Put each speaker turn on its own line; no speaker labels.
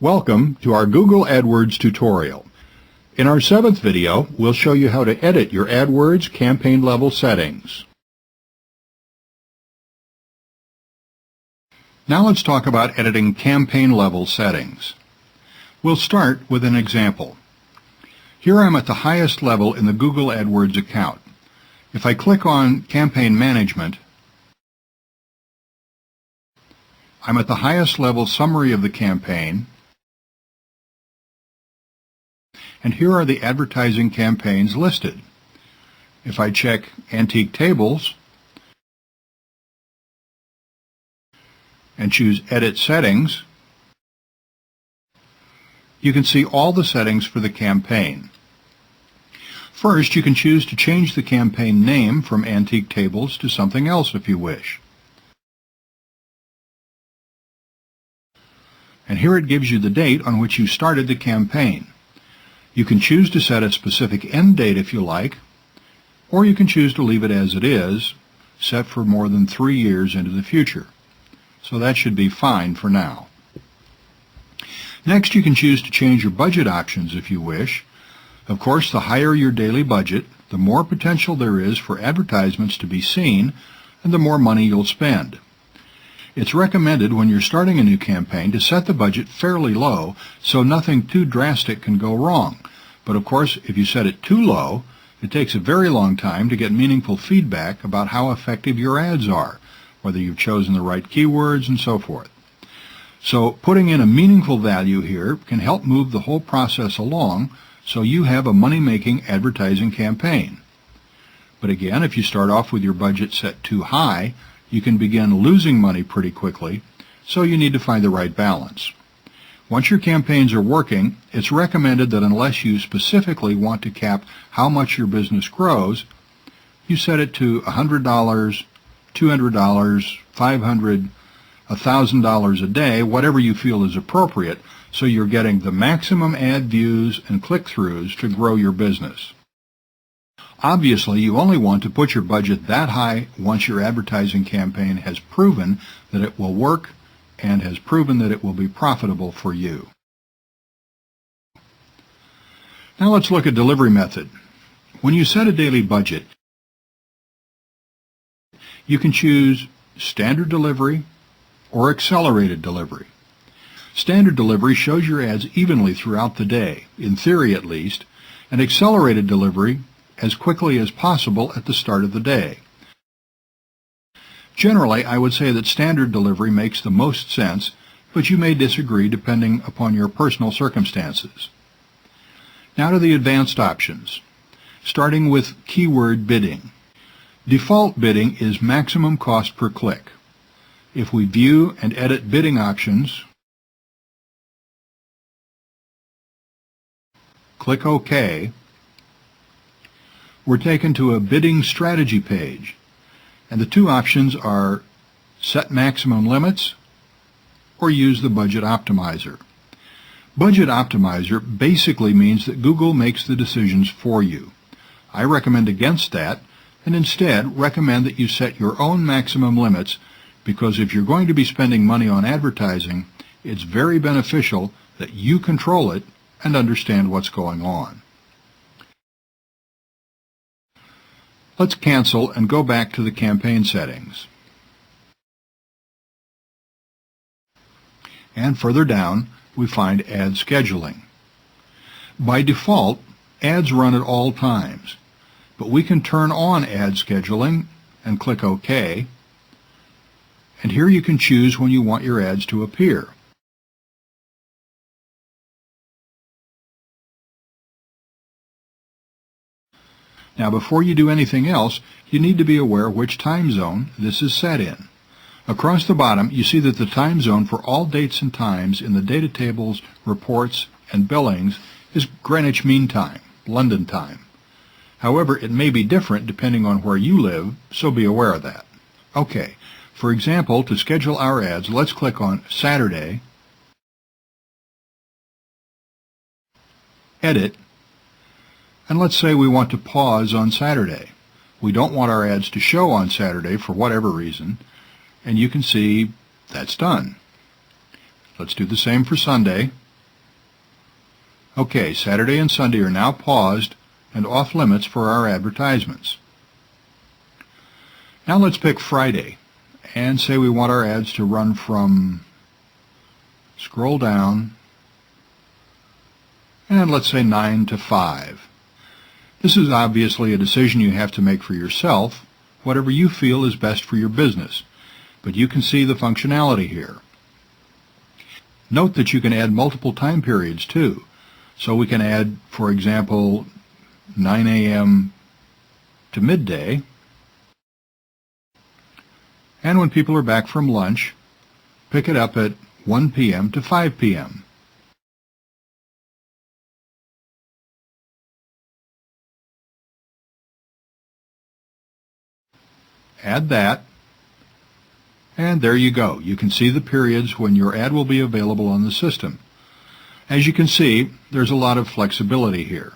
Welcome to our Google AdWords tutorial. In our 7th video, we'll show you how to edit your AdWords campaign level settings. Now let's talk about editing campaign level settings. We'll start with an example. Here I'm at the highest level in the Google AdWords account. If I click on Campaign Management, I'm at the highest level summary of the campaign, and here are the advertising campaigns listed. If I check Antique Tables and choose Edit Settings, you can see all the settings for the campaign. First, you can choose to change the campaign name from Antique Tables to something else if you wish. And here it gives you the date on which you started the campaign. You can choose to set a specific end date if you like, or you can choose to leave it as it is, set for more than 3 years into the future. So that should be fine for now. Next, you can choose to change your budget options if you wish. Of course, the higher your daily budget, the more potential there is for advertisements to be seen and the more money you'll spend. It's recommended when you're starting a new campaign to set the budget fairly low so nothing too drastic can go wrong. But of course, if you set it too low, it takes a very long time to get meaningful feedback about how effective your ads are, whether you've chosen the right keywords and so forth. So putting in a meaningful value here can help move the whole process along so you have a money-making advertising campaign. But again, if you start off with your budget set too high, you can begin losing money pretty quickly, so you need to find the right balance. Once your campaigns are working, it's recommended that unless you specifically want to cap how much your business grows, you set it to $100, $200, $500, $1,000 a day, whatever you feel is appropriate, so you're getting the maximum ad views and click-throughs to grow your business. Obviously, you only want to put your budget that high once your advertising campaign has proven that it will work and has proven that it will be profitable for you. Now let's look at delivery method. When you set a daily budget, you can choose standard delivery or accelerated delivery. Standard delivery shows your ads evenly throughout the day, in theory at least, and accelerated delivery as quickly as possible at the start of the day. Generally, I would say that standard delivery makes the most sense, but you may disagree depending upon your personal circumstances. Now to the advanced options, starting with keyword bidding. Default bidding is maximum cost per click. If we view and edit bidding options, click OK, we're taken to a bidding strategy page, and the two options are set maximum limits or use the budget optimizer. Budget optimizer basically means that Google makes the decisions for you. I recommend against that and instead recommend that you set your own maximum limits, because if you're going to be spending money on advertising, it's very beneficial that you control it and understand what's going on. Let's cancel and go back to the campaign settings. And further down, we find ad scheduling. By default, ads run at all times, but we can turn on ad scheduling and click OK. And here you can choose when you want your ads to appear. Now, before you do anything else, you need to be aware which time zone this is set in. Across the bottom, you see that the time zone for all dates and times in the data tables, reports, and billings is Greenwich Mean Time, London time. However, it may be different depending on where you live, so be aware of that. Okay, for example, to schedule our ads, let's click on Saturday, Edit, and let's say we want to pause on Saturday. We don't want our ads to show on Saturday for whatever reason, and you can see that's done. Let's do the same for Sunday. Okay, Saturday and Sunday are now paused and off limits for our advertisements. Now let's pick Friday and say we want our ads to run from, scroll down, and let's say 9 to 5. This is obviously a decision you have to make for yourself, whatever you feel is best for your business, but you can see the functionality here. Note that you can add multiple time periods too, so we can add, for example, 9 a.m. to midday, and when people are back from lunch, pick it up at 1 p.m. to 5 p.m. Add that, and there you go. You can see the periods when your ad will be available on the system. As you can see, there's a lot of flexibility here.